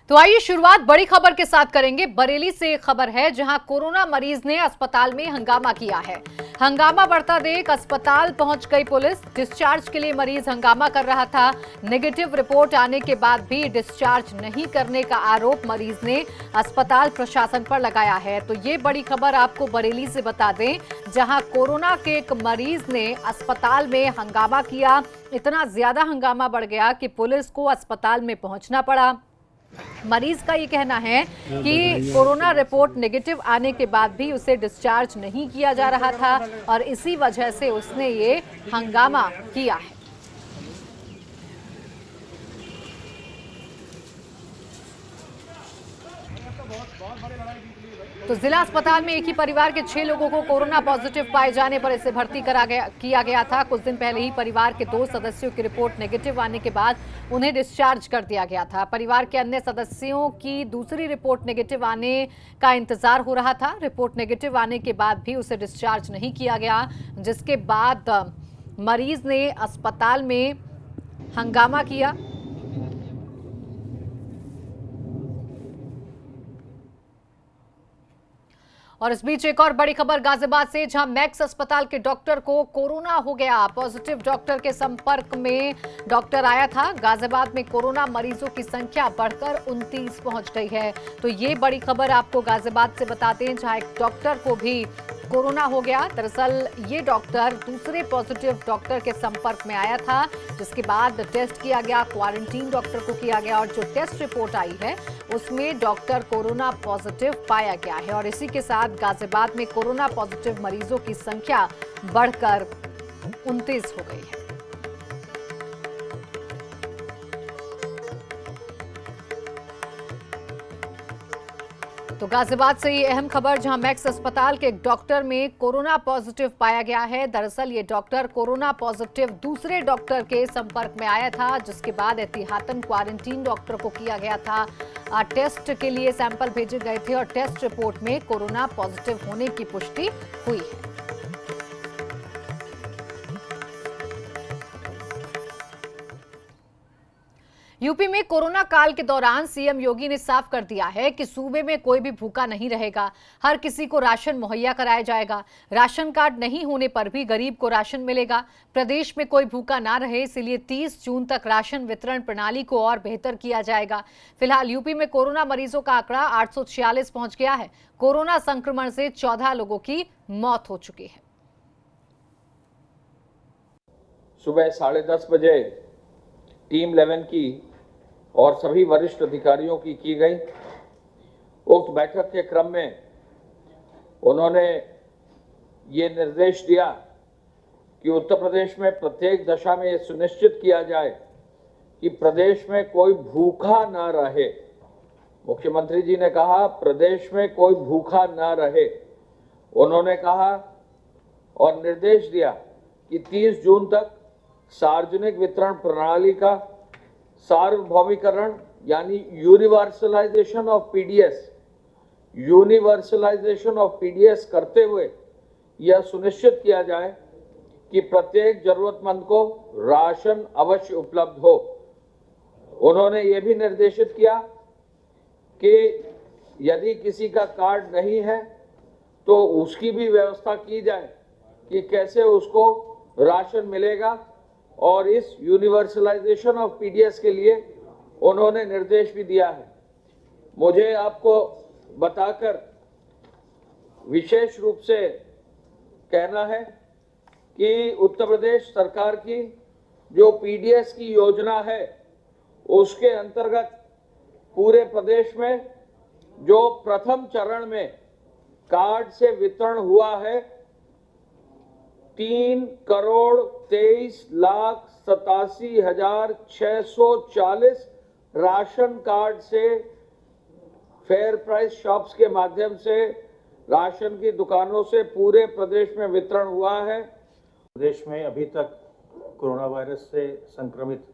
तो आइए शुरुआत बड़ी खबर के साथ करेंगे। बरेली से एक खबर है जहां कोरोना मरीज ने अस्पताल में हंगामा किया है। हंगामा बढ़ता देख अस्पताल पहुंच गई पुलिस। डिस्चार्ज के लिए मरीज हंगामा कर रहा था। नेगेटिव रिपोर्ट आने के बाद भी डिस्चार्ज नहीं करने का आरोप मरीज ने अस्पताल प्रशासन पर लगाया है। तो ये बड़ी खबर आपको बरेली से बता दें, जहां कोरोना के एक मरीज ने अस्पताल में हंगामा किया। इतना ज्यादा हंगामा बढ़ गया कि पुलिस को अस्पताल में पहुंचना पड़ा। मरीज का ये कहना है कि कोरोना रिपोर्ट नेगेटिव आने के बाद भी उसे डिस्चार्ज नहीं किया जा रहा था और इसी वजह से उसने ये हंगामा किया है। तो जिला अस्पताल में एक ही परिवार के 6 लोगों को कोरोना पॉजिटिव पाए जाने पर इसे भर्ती किया गया था। कुछ दिन पहले ही परिवार के 2 सदस्यों की रिपोर्ट नेगेटिव आने के बाद उन्हें डिस्चार्ज कर दिया गया था। परिवार के अन्य सदस्यों की दूसरी रिपोर्ट नेगेटिव आने का इंतजार हो रहा था। रिपोर्ट नेगेटिव आने के बाद भी उसे डिस्चार्ज नहीं किया गया, जिसके बाद मरीज ने अस्पताल में हंगामा किया। और इस बीच एक और बड़ी खबर गाजियाबाद से, जहां मैक्स अस्पताल के डॉक्टर को कोरोना हो गया। पॉजिटिव डॉक्टर के संपर्क में डॉक्टर आया था। गाजियाबाद में कोरोना मरीजों की संख्या बढ़कर 29 पहुंच गई है। तो ये बड़ी खबर आपको गाजियाबाद से बताते हैं, जहां एक डॉक्टर को भी कोरोना हो गया। दरअसल ये डॉक्टर दूसरे पॉजिटिव डॉक्टर के संपर्क में आया था, जिसके बाद टेस्ट किया गया, क्वारंटीन डॉक्टर को किया गया और जो टेस्ट रिपोर्ट आई है उसमें डॉक्टर कोरोना पॉजिटिव पाया गया है। और इसी के साथ गाजियाबाद में कोरोना पॉजिटिव मरीजों की संख्या बढ़कर 29 हो गई है। तो गाजियाबाद से ये अहम खबर, जहां मैक्स अस्पताल के एक डॉक्टर में कोरोना पॉजिटिव पाया गया है। दरअसल ये डॉक्टर कोरोना पॉजिटिव दूसरे डॉक्टर के संपर्क में आया था, जिसके बाद एहतियातन क्वारंटीन डॉक्टर को किया गया था। टेस्ट के लिए सैंपल भेजे गए थे और टेस्ट रिपोर्ट में कोरोना पॉजिटिव होने की पुष्टि हुई है। यूपी में कोरोना काल के दौरान सीएम योगी ने साफ कर दिया है कि सूबे में कोई भी भूखा नहीं रहेगा। हर किसी को राशन मुहैया कराया जाएगा। राशन कार्ड नहीं होने पर भी गरीब को राशन मिलेगा। प्रदेश में कोई भूखा ना रहे, इसलिए 30 जून तक राशन वितरण प्रणाली को और बेहतर किया जाएगा। फिलहाल यूपी में कोरोना मरीजों का आंकड़ा 846 पहुंच गया है। कोरोना संक्रमण से 14 लोगों की मौत हो चुकी है। सुबह 10:30 बजे टीम 11 की और सभी वरिष्ठ अधिकारियों की गई उक्त बैठक के क्रम में उन्होंने ये निर्देश दिया कि उत्तर प्रदेश में प्रत्येक दशा में ये सुनिश्चित किया जाए कि प्रदेश में कोई भूखा ना रहे। मुख्यमंत्री जी ने कहा प्रदेश में कोई भूखा ना रहे। उन्होंने कहा और निर्देश दिया कि 30 जून तक सार्वजनिक वितरण प्रणाली का सार्वभौमिकरण यानी यूनिवर्सलाइजेशन ऑफ पीडीएस करते हुए यह सुनिश्चित किया जाए कि प्रत्येक जरूरतमंद को राशन अवश्य उपलब्ध हो। उन्होंने ये भी निर्देशित किया कि यदि किसी का कार्ड नहीं है तो उसकी भी व्यवस्था की जाए कि कैसे उसको राशन मिलेगा। और इस यूनिवर्सलाइजेशन ऑफ पीडीएस के लिए उन्होंने निर्देश भी दिया है। मुझे आपको बताकर विशेष रूप से कहना है कि उत्तर प्रदेश सरकार की जो पीडीएस की योजना है उसके अंतर्गत पूरे प्रदेश में जो प्रथम चरण में कार्ड से वितरण हुआ है 3,23,87,640 राशन कार्ड से फेयर प्राइस शॉप्स के माध्यम से राशन की दुकानों से पूरे प्रदेश में वितरण हुआ है। प्रदेश में अभी तक कोरोना वायरस से संक्रमित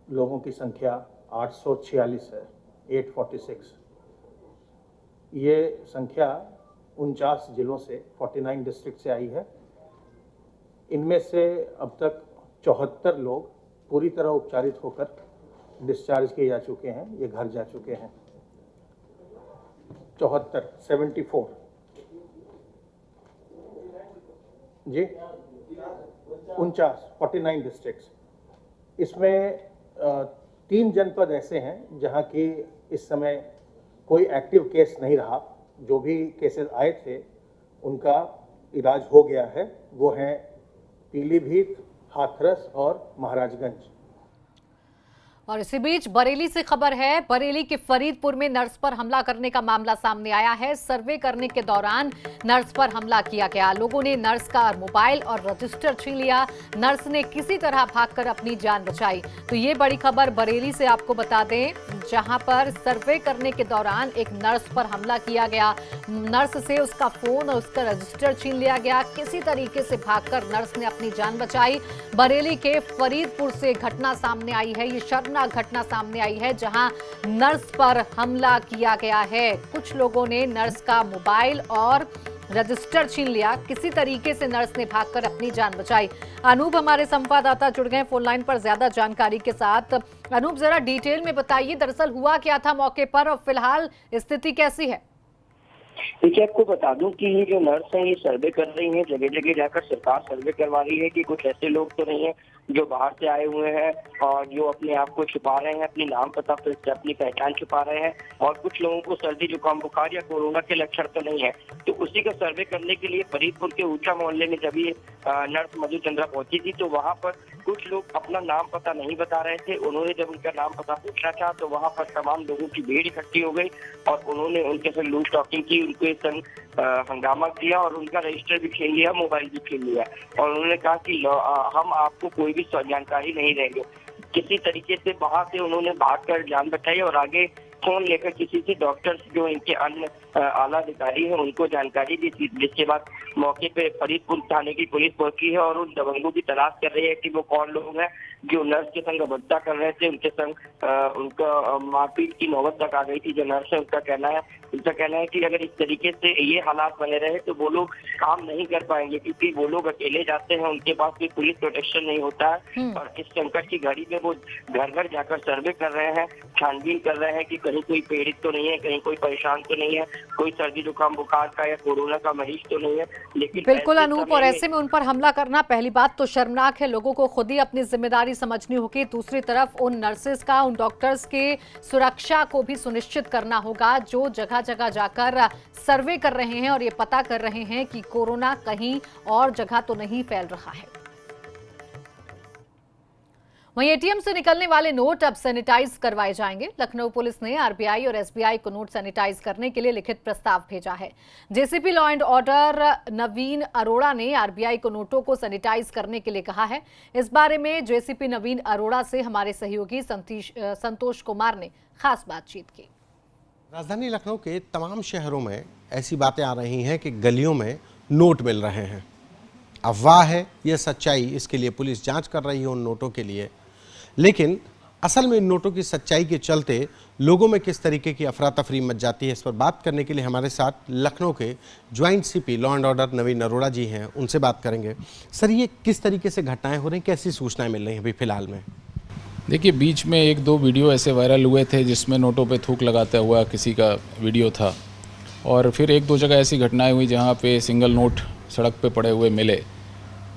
लोगों की संख्या 846 है, 846। ये संख्या 49 जिलों से 49 डिस्ट्रिक्ट से आई है। इनमें से अब तक 74 लोग पूरी तरह उपचारित होकर डिस्चार्ज किए जा चुके हैं, ये घर जा चुके हैं। 74 जी 49 डिस्ट्रिक्ट्स। इसमें 3 जनपद ऐसे हैं जहां की इस समय कोई एक्टिव केस नहीं रहा। जो भी केसेस आए थे उनका इलाज हो गया है। वो हैं पीलीभीत, हाथरस और महाराजगंज। और इसी बीच बरेली से खबर है। बरेली के फरीदपुर में नर्स पर हमला करने का मामला सामने आया है। सर्वे करने के दौरान नर्स पर हमला किया गया। लोगों ने नर्स का मोबाइल और रजिस्टर छीन लिया। नर्स ने किसी तरह भागकर अपनी जान बचाई। तो ये बड़ी खबर बरेली से आपको बता दें, जहां पर सर्वे करने के दौरान एक नर्स पर हमला किया गया। नर्स से उसका फोन और उसका रजिस्टर छीन लिया गया। किसी तरीके से भागकर नर्स ने अपनी जान बचाई। बरेली के फरीदपुर से घटना सामने आई है। ये शर्मनाक घटना सामने आई है जहां नर्स पर हमला किया गया है। कुछ लोगों ने नर्स का मोबाइल और रजिस्टर छीन लिया। किसी तरीके से नर्स ने भागकर अपनी जान बचाई। अनूप हमारे संवाददाता जुड़ गए फोन लाइन पर ज्यादा जानकारी के साथ। अनूप, जरा डिटेल में बताइए, दरअसल हुआ क्या था मौके पर और फिलहाल स्थिति कैसी है? देखिए, आपको बता दूं कि ये जो नर्स है ये सर्वे कर रही है, जगह जगह जाकर सरकार सर्वे करवा रही है कि कुछ ऐसे लोग तो नहीं है जो बाहर से आए हुए हैं और जो अपने आप को छुपा रहे हैं, अपनी नाम पता से अपनी पहचान छुपा रहे हैं, और कुछ लोगों को सर्दी जुकाम बुखार या कोरोना के लक्षण तो नहीं है। तो उसी का सर्वे करने के लिए फरीदपुर के ऊंचा मोहल्ले में जब ये नर्स मधु चंद्रा पहुंची थी तो वहां पर कुछ लोग अपना नाम पता नहीं बता रहे थे। उन्होंने जब उनका नाम पता पूछना चाहा तो वहां पर तमाम लोगों की भीड़ इकट्ठी हो गई और उन्होंने उनके संग लूज टॉकिंग की, उनके संग हंगामा किया और उनका रजिस्टर भी छीन लिया, मोबाइल भी छीन लिया। और उन्होंने कहा कि हम आपको कोई भी जानकारी नहीं देंगे। किसी तरीके से वहां से उन्होंने भागकर जान बचाई और आगे फोन लेकर किसी से डॉक्टर्स जो इनके अन्य आला अधिकारी हैं उनको जानकारी दी, जिसके बाद मौके पे फरीदपुर थाने की पुलिस पहुंची है और उन दबंगों की तलाश कर रही है कि वो कौन लोग हैं जो नर्स के संग अभद्रता कर रहे थे। उनके संग उनका मारपीट की नौबत तक आ गई थी। जो नर्स है उनका कहना है कि अगर इस तरीके से ये हालात बने रहे तो वो लोग काम नहीं कर पाएंगे, क्योंकि वो लोग अकेले जाते हैं, उनके पास कोई पुलिस प्रोटेक्शन नहीं होता है। और इस संकट की घड़ी में वो घर घर जाकर सर्वे कर रहे हैं, छानबीन कर रहे हैं कि कहीं कोई पीड़ित तो नहीं है, कहीं कोई परेशान तो नहीं है, कोई सर्दी जुकाम बुखार का या कोरोना का मरीज तो नहीं है। लेकिन बिल्कुल अनूप, और ऐसे में उन पर हमला करना पहली बात तो शर्मनाक है। लोगों को खुद ही अपनी जिम्मेदारी समझनी होगी। दूसरी तरफ उन नर्सेस का, उन डॉक्टर्स के सुरक्षा को भी सुनिश्चित करना होगा जो जगह जगह जाकर सर्वे कर रहे हैं और ये पता कर रहे हैं कि कोरोना कहीं और जगह तो नहीं फैल रहा है। वहीं एटीएम से निकलने वाले नोट अब सैनिटाइज करवाए जाएंगे। लखनऊ पुलिस ने आरबीआई और एसबीआई को नोट सैनिटाइज करने के लिए लिखित प्रस्ताव भेजा है। JCB law and order Naveen Arora ने आरबीआई को नोटों को सैनिटाइज करने के लिए कहा है। इस बारे में जेसीपी नवीन अरोड़ा से हमारे सहयोगी संतोष कुमार ने खास बातचीत की। राजधानी लखनऊ के तमाम शहरों में ऐसी बातें आ रही हैं कि गलियों में नोट मिल रहे हैं। अफवाह है यह सच्चाई, इसके लिए पुलिस जांच कर रही है उन नोटों के लिए। लेकिन असल में इन नोटों की सच्चाई के चलते लोगों में किस तरीके की अफरा तफरी मच जाती है, इस पर बात करने के लिए हमारे साथ लखनऊ के joint CP law and order Naveen Arora ji हैं। उनसे बात करेंगे। सर, ये किस तरीके से घटनाएं हो रही हैं, कैसी सूचनाएं मिल रही हैं अभी फिलहाल में? देखिए, बीच में 1-2 वीडियो ऐसे वायरल हुए थे जिसमें नोटों पे थूक लगाता हुआ किसी का वीडियो था, और फिर 1-2 जगह ऐसी घटनाएं हुई जहां पे सिंगल नोट सड़क पे पड़े हुए मिले।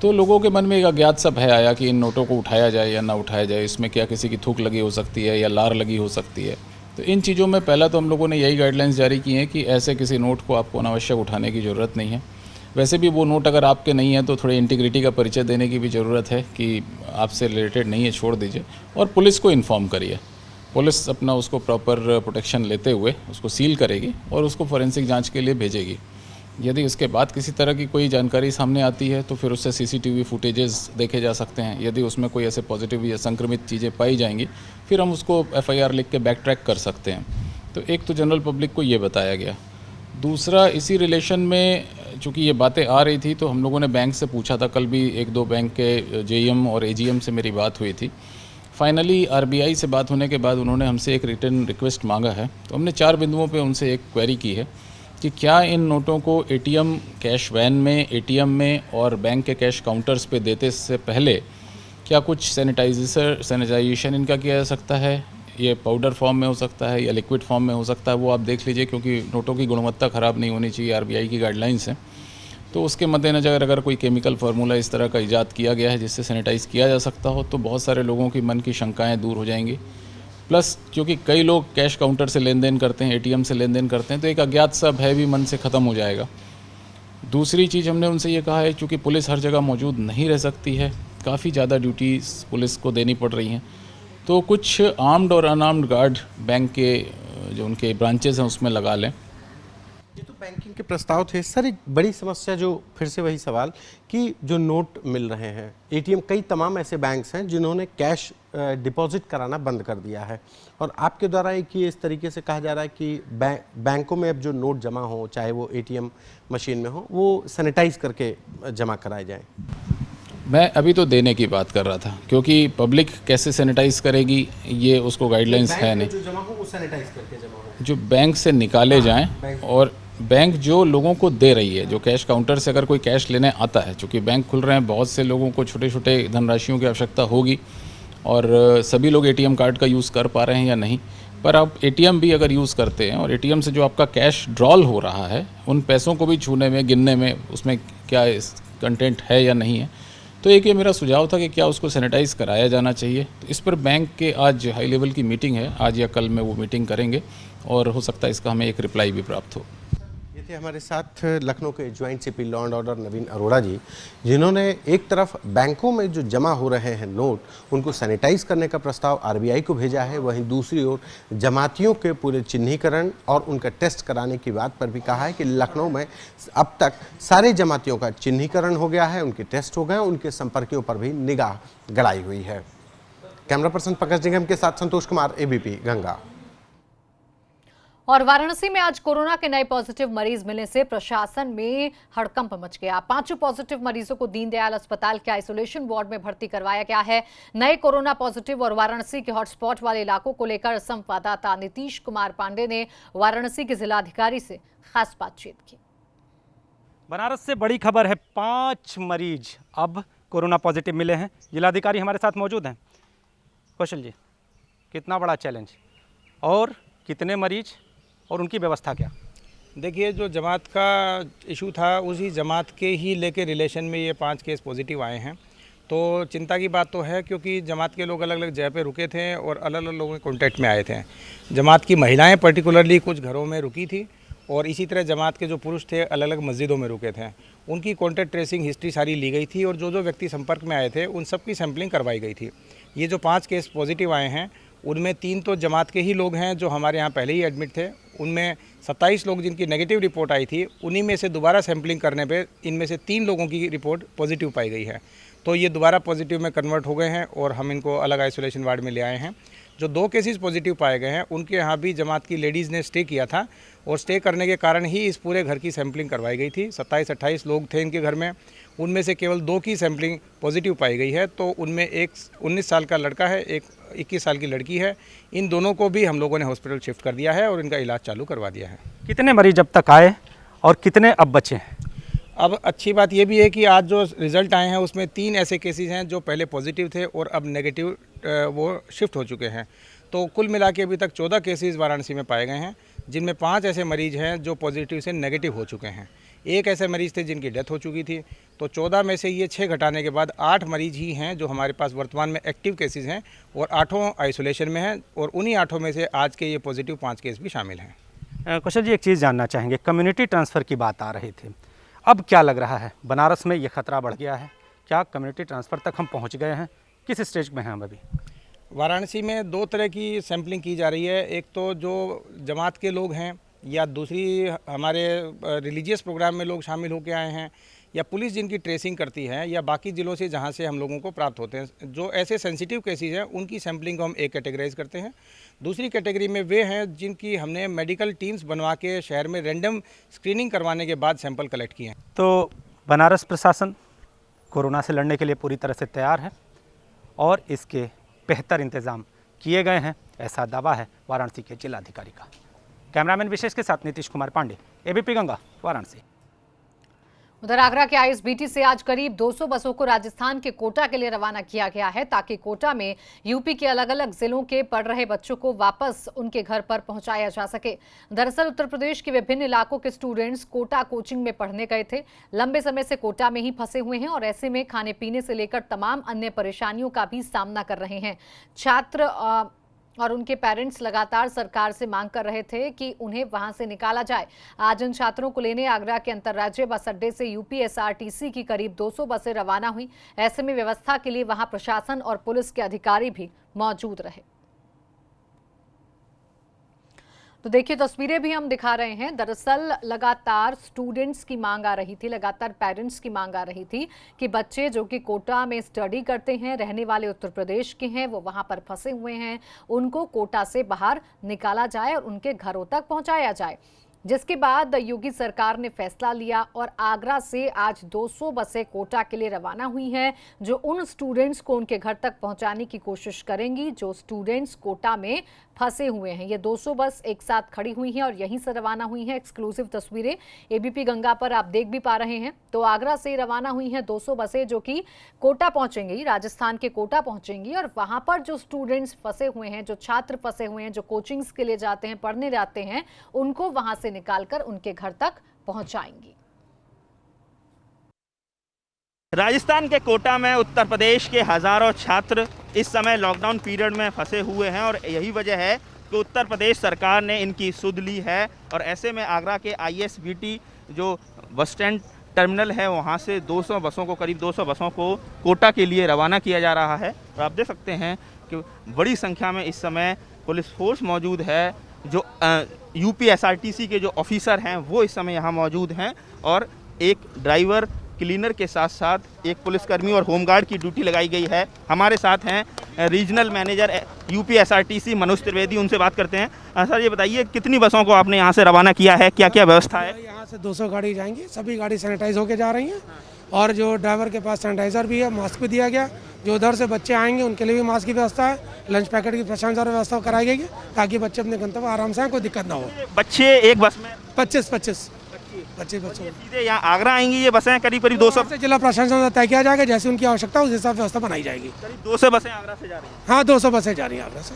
तो लोगों के मन में एक अज्ञात सा भय आया कि इन नोटों को उठाया जाए या ना उठाया जाए, इसमें क्या किसी की थूक लगी हो सकती है या लार लगी हो सकती है। तो इन चीज़ों में पहला तो हम लोगों ने यही गाइडलाइंस जारी की हैं कि ऐसे किसी नोट को आपको अनावश्यक उठाने की ज़रूरत नहीं है। वैसे भी वो नोट अगर आपके नहीं है तो थोड़ी इंटीग्रिटी का परिचय देने की भी ज़रूरत है कि आपसे रिलेटेड नहीं है, छोड़ दीजिए और पुलिस को इन्फॉर्म करिए। पुलिस अपना उसको प्रॉपर प्रोटेक्शन लेते हुए उसको सील करेगी और उसको फॉरेंसिक जांच के लिए भेजेगी। यदि उसके बाद किसी तरह की कोई जानकारी सामने आती है तो फिर उससे सीसीटीवी फुटेजेस देखे जा सकते हैं। यदि उसमें कोई ऐसे पॉजिटिव या संक्रमित चीज़ें पाई जाएंगी फिर हम उसको एफआईआर लिख के बैक ट्रैक कर सकते हैं। तो एक तो जनरल पब्लिक को ये बताया गया। दूसरा, इसी रिलेशन में चूँकि ये बातें आ रही थी तो हम लोगों ने बैंक से पूछा था। कल भी 1-2 बैंक के जेईएम और एजीएम से मेरी बात हुई थी। फाइनली आरबीआई से बात होने के बाद उन्होंने हमसे एक रिटर्न रिक्वेस्ट मांगा है। तो हमने 4 बिंदुओं पे उनसे एक क्वेरी की है कि क्या इन नोटों को एटीएम कैश वैन में, एटीएम में और बैंक के कैश काउंटर्स पे देते से पहले क्या कुछ सैनिटाइजेशन इनका किया जा सकता है, ये पाउडर फॉर्म में हो सकता है या लिक्विड फॉर्म में हो सकता है, वो आप देख लीजिए, क्योंकि नोटों की गुणवत्ता ख़राब नहीं होनी चाहिए, आरबीआई की गाइडलाइंस हैं। तो उसके मद्देनज़र अगर कोई केमिकल फार्मूला इस तरह का ईजाद किया गया है जिससे सैनिटाइज़ किया जा सकता हो, तो बहुत सारे लोगों की मन की शंकाएँ दूर हो जाएंगी। प्लस क्योंकि कई लोग कैश काउंटर से लेन देन करते हैं, एटीएम से लेन देन करते हैं, तो एक अज्ञात सा भय भी मन से ख़त्म हो जाएगा। दूसरी चीज़ हमने उनसे ये कहा है, क्योंकि पुलिस हर जगह मौजूद नहीं रह सकती है, काफ़ी ज़्यादा ड्यूटीज़ पुलिस को देनी पड़ रही हैं, तो कुछ आर्म्ड और अनआर्म्ड गार्ड बैंक के जो उनके ब्रांचेज़ हैं उसमें लगा लें। ये तो बैंकिंग के प्रस्ताव थे सर। एक बड़ी समस्या जो फिर से वही सवाल कि जो नोट मिल रहे हैं, एटीएम, कई तमाम ऐसे बैंक्स हैं जिन्होंने कैश डिपॉजिट कराना बंद कर दिया है, और आपके द्वारा एक ये इस तरीके से कहा जा रहा है कि बैंकों में अब जो नोट जमा हो, चाहे वो एटीएम मशीन में हो, वो सैनिटाइज करके जमा कराए जाएं। मैं अभी तो देने की बात कर रहा था, क्योंकि पब्लिक कैसे सैनिटाइज करेगी ये उसको गाइडलाइंस है नहीं। जो जमा हो वो सैनिटाइज करके जमा हो, जो बैंक से निकाले जाएं, और बैंक जो लोगों को दे रही है, जो कैश काउंटर से अगर कोई कैश लेने आता है, चूँकि बैंक खुल रहे हैं, बहुत से लोगों को छोटे छोटे धनराशियों की आवश्यकता होगी, और सभी लोग एटीएम कार्ड का यूज़ कर पा रहे हैं या नहीं, पर आप एटीएम भी अगर यूज़ करते हैं और एटीएम से जो आपका कैश ड्रॉल हो रहा है, उन पैसों को भी छूने में, गिनने में, उसमें क्या कंटेंट है या नहीं है, तो एक ये मेरा सुझाव था कि क्या उसको सैनिटाइज़ कराया जाना चाहिए। तो इस पर बैंक के आज हाई लेवल की मीटिंग है, आज या कल में वो मीटिंग करेंगे, और हो सकता है इसका हमें एक रिप्लाई भी प्राप्त हो। ये थे हमारे साथ लखनऊ के joint CP law and order Naveen Arora ji, जिन्होंने एक तरफ बैंकों में जो जमा हो रहे हैं नोट, उनको सैनिटाइज करने का प्रस्ताव आरबीआई को भेजा है, वहीं दूसरी ओर जमातियों के पूरे चिन्हीकरण और उनका टेस्ट कराने की बात पर भी कहा है कि लखनऊ में अब तक सारे जमातियों का चिन्हीकरण हो गया है, उनके टेस्ट हो गए, उनके संपर्कियों पर भी निगाह गड़ाई हुई है। कैमरा पर्सन पंकज निगम के साथ संतोष कुमार, एबीपी गंगा। और वाराणसी में आज कोरोना के नए पॉजिटिव मरीज मिलने से प्रशासन में हड़कंप मच गया। 5 पॉजिटिव मरीजों को दीनदयाल अस्पताल के आइसोलेशन वार्ड में भर्ती करवाया गया है। नए कोरोना पॉजिटिव और वाराणसी के हॉटस्पॉट वाले इलाकों को लेकर संवाददाता नीतीश कुमार पांडे ने वाराणसी के जिलाधिकारी से खास बातचीत की। बनारस से बड़ी खबर है, 5 मरीज अब कोरोना पॉजिटिव मिले हैं। जिलाधिकारी हमारे साथ मौजूद हैं। कौशल जी, कितना बड़ा चैलेंज और कितने मरीज और उनकी व्यवस्था क्या? देखिए, जो जमात का इशू था उसी जमात के ही लेके रिलेशन में ये 5 केस पॉजिटिव आए हैं। तो चिंता की बात तो है, क्योंकि जमात के लोग अलग अलग जगह पे रुके थे और अलग अलग लोगों के कॉन्टैक्ट में आए थे। जमात की महिलाएं पर्टिकुलरली कुछ घरों में रुकी थी, और इसी तरह जमात के जो पुरुष थे अलग अलग मस्जिदों में रुके थे। उनकी कॉन्टैक्ट ट्रेसिंग हिस्ट्री सारी ली गई थी, और जो जो व्यक्ति संपर्क में आए थे उन सब की सैंपलिंग करवाई गई थी। ये जो 5 केस पॉजिटिव आए हैं, उनमें 3 तो जमात के ही लोग हैं जो हमारे यहाँ पहले ही एडमिट थे। उनमें 27 लोग जिनकी नेगेटिव रिपोर्ट आई थी, उन्हीं में से दोबारा सैंपलिंग करने पे इनमें से 3 लोगों की रिपोर्ट पॉजिटिव पाई गई है। तो ये दोबारा पॉजिटिव में कन्वर्ट हो गए हैं और हम इनको अलग आइसोलेशन वार्ड में ले आए हैं। जो 2 केसेस पॉजिटिव पाए गए हैं, उनके यहाँ भी जमात की लेडीज़ ने स्टे किया था, और स्टे करने के कारण ही इस पूरे घर की सैंपलिंग करवाई गई थी। 27-28 लोग थे इनके घर में, उनमें से केवल 2 की सैंपलिंग पॉजिटिव पाई गई है। तो उनमें एक 19 साल का लड़का है, एक 21 साल की लड़की है। इन दोनों को भी हम लोगों ने हॉस्पिटल शिफ्ट कर दिया है और इनका इलाज चालू करवा दिया है। कितने मरीज अब तक आए और कितने अब बचे हैं? अब अच्छी बात यह भी है कि आज जो रिज़ल्ट आए हैं उसमें 3 ऐसे केसेस हैं जो पहले पॉजिटिव थे और अब नेगेटिव वो शिफ्ट हो चुके हैं। तो कुल मिला के अभी तक 14 केसेस वाराणसी में पाए गए हैं, जिनमें 5 ऐसे मरीज हैं जो पॉजिटिव से नेगेटिव हो चुके हैं। एक ऐसे मरीज थे जिनकी डेथ हो चुकी थी। तो 14 में से ये 6 घटाने के बाद 8 मरीज ही हैं जो हमारे पास वर्तमान में एक्टिव केसेस हैं, और 8 आइसोलेशन में हैं, और उन्हीं 8 में से आज के ये पॉजिटिव 5 केस भी शामिल हैं। कौशल जी, एक चीज़ जानना चाहेंगे, कम्युनिटी ट्रांसफ़र की बात आ रही थी, अब क्या लग रहा है? बनारस में ये खतरा बढ़ गया है, क्या कम्युनिटी ट्रांसफ़र तक हम पहुँच गए हैं? किस स्टेज में हैं हम अभी? वाराणसी में 2 तरह की सैंपलिंग की जा रही है। एक तो जो जमात के लोग हैं, या दूसरी हमारे रिलीजियस प्रोग्राम में लोग शामिल होकर आए हैं, या पुलिस जिनकी ट्रेसिंग करती है, या बाकी ज़िलों से जहां से हम लोगों को प्राप्त होते हैं। जो ऐसे सेंसिटिव केसेस हैं उनकी सैंपलिंग को हम एक कैटेगराइज करते हैं। दूसरी कैटेगरी में वे हैं जिनकी हमने मेडिकल टीम्स बनवा के शहर में रैंडम स्क्रीनिंग करवाने के बाद सैंपल कलेक्ट किए हैं। तो बनारस प्रशासन कोरोना से लड़ने के लिए पूरी तरह से तैयार है और इसके बेहतर इंतज़ाम किए गए हैं, ऐसा दावा है वाराणसी के जिलाधिकारी का। कैमरामैन विशेष के साथ नीतीश कुमार पांडे, एबीपी गंगा, वाराणसी। उधर आगरा के आईएसबीटी से आज करीब 200 बसों को राजस्थान के कोटा के लिए रवाना किया गया है ताकि कोटा में यूपी के अलग अलग जिलों के पढ़ रहे बच्चों को वापस उनके घर पर पहुंचाया जा सके। दरअसल उत्तर प्रदेश के विभिन्न इलाकों के स्टूडेंट्स कोटा कोचिंग में पढ़ने गए थे, लंबे समय से कोटा में ही फंसे हुए हैं और ऐसे में खाने पीने से लेकर तमाम अन्य परेशानियों का भी सामना कर रहे हैं। छात्र और उनके पेरेंट्स लगातार सरकार से मांग कर रहे थे कि उन्हें वहां से निकाला जाए। आज इन छात्रों को लेने आगरा के अंतर्राज्यीय बस अड्डे से यूपीएसआरटीसी की करीब 200 बसें रवाना हुई। ऐसे में व्यवस्था के लिए वहां प्रशासन और पुलिस के अधिकारी भी मौजूद रहे। तो देखिए, तस्वीरें भी हम दिखा रहे हैं। दरअसल लगातार स्टूडेंट्स की मांग आ रही थी, लगातार पेरेंट्स की मांग आ रही थी कि बच्चे जो कि कोटा में स्टडी करते हैं, रहने वाले उत्तर प्रदेश के हैं, वो वहां पर फंसे हुए हैं, उनको कोटा से बाहर निकाला जाए और उनके घरों तक पहुंचाया जाए। जिसके बाद योगी सरकार ने फैसला लिया और आगरा से आज 200 बसें कोटा के लिए रवाना हुई हैं, जो उन स्टूडेंट्स को उनके घर तक पहुंचाने की कोशिश करेंगी जो स्टूडेंट्स कोटा में फंसे हुए हैं। ये 200 बस एक साथ खड़ी हुई हैं और यहीं से रवाना हुई हैं। एक्सक्लूसिव तस्वीरें एबीपी गंगा पर आप देख भी पा रहे हैं। तो आगरा से रवाना हुई हैं 200 बसें जो कि कोटा पहुंचेंगी, राजस्थान के कोटा पहुंचेंगी और वहां पर जो स्टूडेंट्स फंसे हुए हैं, जो छात्र फंसे हुए हैं, जो कोचिंग्स के लिए जाते हैं, पढ़ने जाते हैं, उनको वहां से निकालकर उनके घर तक पहुंचाएंगी। राजस्थान के कोटा में उत्तर प्रदेश के हजारों छात्र इस समय लॉकडाउन पीरियड में फंसे हुए हैं और यही वजह है कि उत्तर प्रदेश सरकार ने इनकी सुध ली है। और ऐसे में आगरा के आईएसबीटी जो बस स्टैंड टर्मिनल है वहां से 200 बसों को, करीब 200 बसों को कोटा के लिए रवाना किया जा रहा है। और आप देख सकते हैं कि बड़ी संख्या में इस समय पुलिस फोर्स मौजूद है। जो यूपीएसआरटीसी के जो ऑफिसर हैं वो इस समय यहाँ मौजूद हैं और एक ड्राइवर, क्लीनर के साथ साथ एक पुलिसकर्मी और होमगार्ड की ड्यूटी लगाई गई है। हमारे साथ हैं regional manager UPSRTC Manoj Trivedi, उनसे बात करते हैं। सर, ये बताइए कितनी बसों को आपने यहाँ से रवाना किया है, क्या क्या व्यवस्था है? यहाँ से 200 गाड़ी जाएंगी, सभी गाड़ी सैनिटाइज होके जा रही हैं और जो ड्राइवर के पास सैनिटाइजर भी है, मास्क भी दिया गया। जो उधर से बच्चे आएंगे उनके लिए भी मास्क की व्यवस्था है, लंच पैकेट की प्रशासन व्यवस्था कराई गई है ताकि बच्चे अपने गंतव्य आराम से आए, कोई दिक्कत ना हो। बच्चे एक बस में 25 बच्चों सीधे यहाँ आगरा आएंगी ये बसें, करीब 200 से जिला प्रशासन से तय किया जाएगा, जैसे उनकी आवश्यकता उस हिसाब से व्यवस्था बनाई जाएगी। करीब 200 बसें आगरा से जा रही हैं। हाँ, 200 बसें जा रही हैं आगरा से।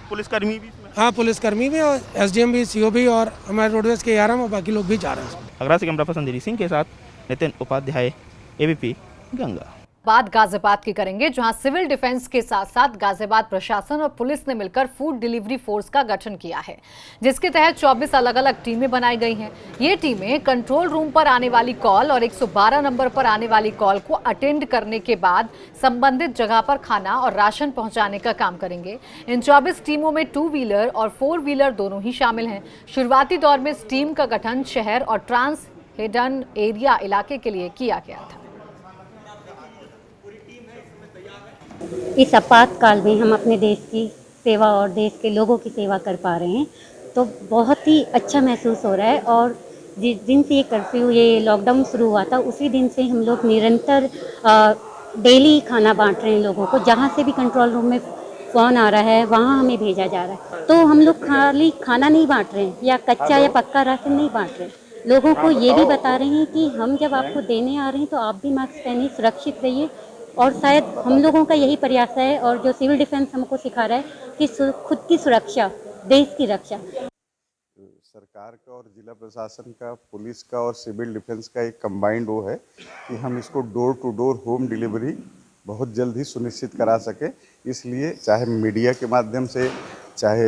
पुलिसकर्मी भी इसमें? हाँ, पुलिसकर्मी भी और एसडीएम भी, सीओ भी और हमारे रोडवेज के ARM और बाकी लोग भी जा रहे हैं। आगरा से कैमरा पर्सन दिलीप सिंह के साथ नितिन उपाध्याय, एबीपी गंगा। बात गाजियाबाद की करेंगे, जहां सिविल डिफेंस के साथ साथ गाजियाबाद प्रशासन और पुलिस ने मिलकर फूड डिलीवरी फोर्स का गठन किया है, जिसके तहत 24 अलग अलग टीमें बनाई गई हैं। ये टीमें कंट्रोल रूम पर आने वाली कॉल और 112 नंबर पर आने वाली कॉल को अटेंड करने के बाद संबंधित जगह पर खाना और राशन पहुंचाने का काम करेंगे। इन 24 टीमों में 2 व्हीलर और 4 व्हीलर दोनों ही शामिल हैं। शुरुआती दौर में इस टीम का गठन शहर और ट्रांस हिडन एरिया इलाके के लिए किया गया था। इस आपातकाल में हम अपने देश की सेवा और देश के लोगों की सेवा कर पा रहे हैं, तो बहुत ही अच्छा महसूस हो रहा है। और जिस दिन से ये कर्फ्यू, ये लॉकडाउन शुरू हुआ था, उसी दिन से हम लोग निरंतर डेली खाना बांट रहे हैं लोगों को। जहाँ से भी कंट्रोल रूम में फ़ोन आ रहा है वहाँ हमें भेजा जा रहा है। तो हम लोग खाली खाना नहीं बांट रहे हैं या कच्चा या पक्का राशन नहीं बांट रहे, लोगों को ये भी बता रहे हैं कि हम जब आपको देने आ रहे हैं तो आप भी मास्क पहनिए, सुरक्षित रहिए। और शायद हम लोगों का यही प्रयास है और जो सिविल डिफेंस हमको सिखा रहा है कि खुद की सुरक्षा, देश की रक्षा। सरकार का और जिला प्रशासन का, पुलिस का और सिविल डिफेंस का एक कंबाइंड वो है कि हम इसको door to door home delivery बहुत जल्द ही सुनिश्चित करा सके। इसलिए चाहे मीडिया के माध्यम से, चाहे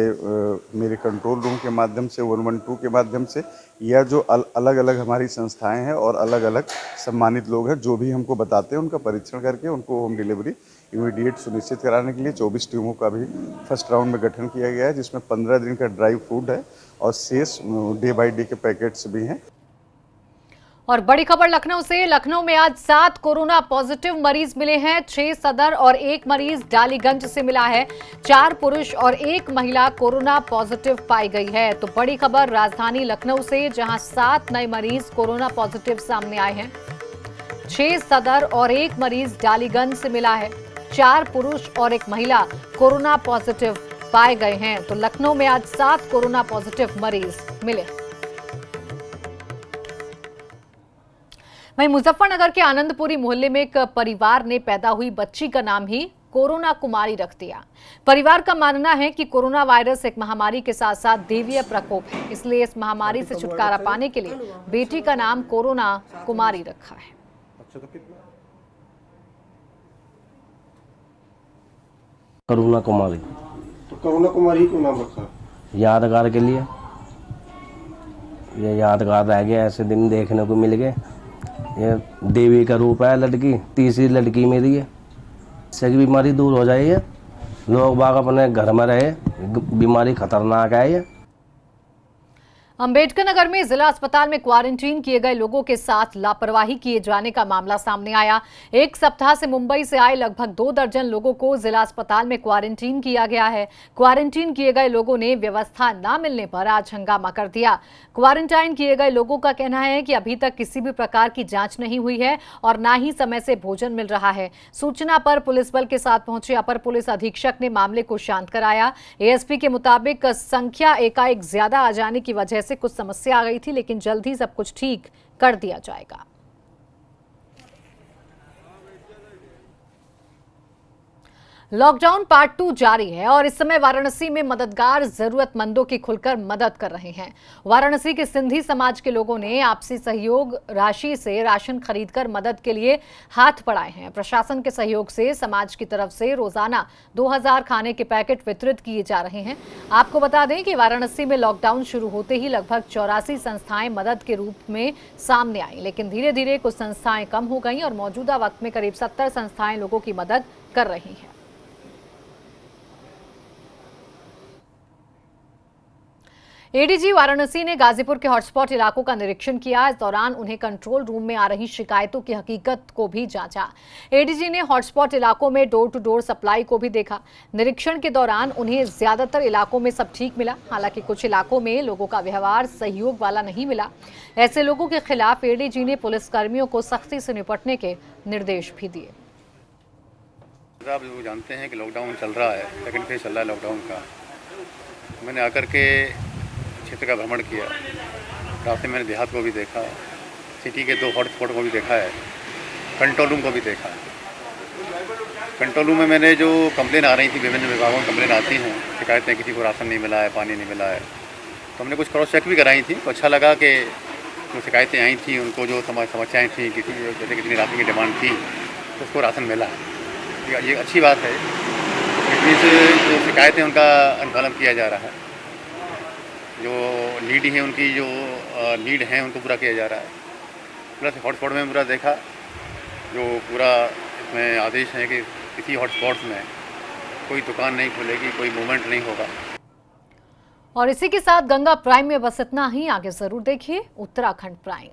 मेरे कंट्रोल रूम के माध्यम से, 112 के माध्यम से, या जो अलग अलग हमारी संस्थाएं हैं और अलग अलग सम्मानित लोग हैं जो भी हमको बताते हैं, उनका परीक्षण करके उनको होम डिलीवरी इमीडिएट सुनिश्चित कराने के लिए 24 टीमों का भी फर्स्ट राउंड में गठन किया गया है, जिसमें 15 दिन का ड्राई फूड है और शेष डे बाय डे के पैकेट्स भी हैं। और बड़ी खबर लखनऊ से। लखनऊ में आज 7 कोरोना पॉजिटिव मरीज मिले हैं। 6 सदर और 1 मरीज डालीगंज से मिला है। 4 पुरुष और 1 महिला कोरोना पॉजिटिव पाई गई है। तो बड़ी खबर राजधानी लखनऊ से, जहां 7 नए मरीज कोरोना पॉजिटिव सामने आए हैं। 6 सदर और 1 मरीज डालीगंज से मिला है। 4 पुरुष और 1 महिला कोरोना पॉजिटिव पाए गए हैं। तो लखनऊ में आज 7 कोरोना पॉजिटिव मरीज मिले। वहीं मुजफ्फरनगर के आनंदपुरी मोहल्ले में एक परिवार ने पैदा हुई बच्ची का नाम ही कोरोना कुमारी रख दिया। परिवार का मानना है कि कोरोना वायरस एक महामारी के साथ साथ दैवीय प्रकोप है, इसलिए इस महामारी से छुटकारा पाने के लिए बेटी का नाम कोरोना कुमारी रखा है। कोरोना कुमारी। तो कोरोना कुमारी क्यों नाम रखा? यादगार के लिए। ये यादगार रह गया, ऐसे दिन देखने को मिल गए। ये देवी का रूप है लड़की, तीसरी लड़की मेरी है। इससे की बीमारी दूर हो जाए, लोग बाग अपने घर में रहे, बीमारी खतरनाक है ये। अंबेडकर नगर में जिला अस्पताल में क्वारंटीन किए गए लोगों के साथ लापरवाही किए जाने का मामला सामने आया। एक सप्ताह से मुंबई से आए लगभग 2 दर्जन लोगों को जिला अस्पताल में क्वारंटीन किया गया है। क्वारंटीन किए गए लोगों ने व्यवस्था न मिलने पर आज हंगामा कर दिया। क्वारंटाइन किए गए लोगों का कहना है कि अभी तक किसी भी प्रकार की जांच नहीं हुई है और न ही समय से भोजन मिल रहा है। सूचना पर पुलिस बल के साथ पहुंचे अपर पुलिस अधीक्षक ने मामले को शांत कराया। एएसपी के मुताबिक संख्या एकाएक ज्यादा आ जाने की वजह से कुछ समस्या आ गई थी, लेकिन जल्द ही सब कुछ ठीक कर दिया जाएगा। लॉकडाउन पार्ट 2 जारी है और इस समय वाराणसी में मददगार जरूरतमंदों की खुलकर मदद कर रहे हैं। वाराणसी के सिंधी समाज के लोगों ने आपसी सहयोग राशि से राशन खरीदकर मदद के लिए हाथ बढ़ाए हैं। प्रशासन के सहयोग से समाज की तरफ से रोजाना 2000 खाने के पैकेट वितरित किए जा रहे हैं। आपको बता दें कि वाराणसी में लॉकडाउन शुरू होते ही लगभग 84 संस्थाएं मदद के रूप में सामने आई, लेकिन धीरे धीरे कुछ संस्थाएं कम हो गई और मौजूदा वक्त में करीब 70 संस्थाएं लोगों की मदद कर रही हैं। एडीजी वाराणसी ने गाजीपुर के हॉटस्पॉट इलाकों का निरीक्षण किया। इस दौरान उन्हें कंट्रोल रूम में आ रही शिकायतों की हकीकत को भी जांचा। एडीजी ने हॉटस्पॉट इलाकों में डोर टू डोर सप्लाई को भी देखा। निरीक्षण के दौरान उन्हें ज्यादातर इलाकों में सब ठीक मिला, हालांकि कुछ इलाकों में लोगों का व्यवहार सहयोग वाला नहीं मिला। ऐसे लोगों के खिलाफ एडीजी ने पुलिसकर्मियों को सख्ती से निपटने के निर्देश भी दिए। आप लोग जानते हैं कि लॉकडाउन चल रहा है, सेकंड फेज चल रहा है लॉकडाउन का। मैंने आकर के क्षेत्र का भ्रमण किया, रास्ते मैंने देहात को भी देखा, सिटी के 2 हॉटस्पॉट को भी देखा है, कंट्रोल रूम को भी देखा है। कंट्रोल रूम में मैंने जो कंप्लेन आ रही थी, विभिन्न विभागों में कंप्लेन आती हैं, शिकायतें किसी को राशन नहीं मिला है, पानी नहीं मिला है, तो हमने कुछ क्रॉस चेक भी कराई थी। तो अच्छा लगा कि जो शिकायतें आई थी उनको जो समस्याएँ थी, जैसे कितनी राशन की डिमांड थी तो उसको राशन मिला है। ये अच्छी बात है। जो शिकायतें उनका अनुपालन किया जा रहा है, जो नीड है उनकी जो नीड है उनको पूरा किया जा रहा है। प्लस हॉटस्पॉट में पूरा देखा, जो पूरा इसमें आदेश है कि किसी हॉटस्पॉट्स में कोई दुकान नहीं खुलेगी, कोई मूवमेंट नहीं होगा। और इसी के साथ गंगा प्राइम में बस इतना ही। आगे जरूर देखिए उत्तराखंड प्राइम।